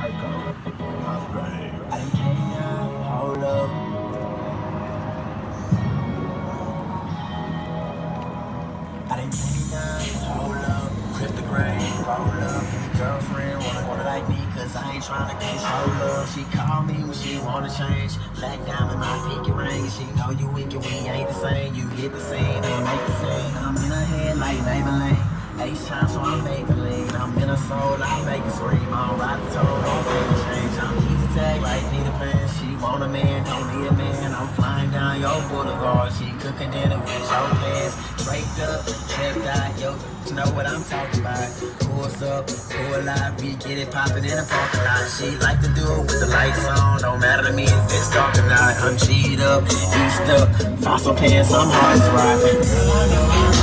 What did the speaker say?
Hold up. I didn't came down, hold up, grip the grain, roll up. Girlfriend wanna like me, cause I ain't tryna control her. She called me when she wanna change. Black diamond, my pinky ring. She know you weak and we ain't the same. You hit the scene and make the scene. I'm in her head like Maybelline. H-time, so I'm Maybelline. I'm in her soul, I make her scream. I don't ride the toll, don't make a change. I'm easy tag like Peter Pan. She want a man, don't need a man. I'm flying down your boulevard. She cooking dinner with your plans. Draped up, tripped out, yo, you know what I'm talking about. Pulls up, pull out, we get it poppin' in the parking lot. She like to do it with the lights on, don't matter to me if it's dark or not. I'm G'd up, eased up, fossil pants, I'm hard to ride. Girl, I know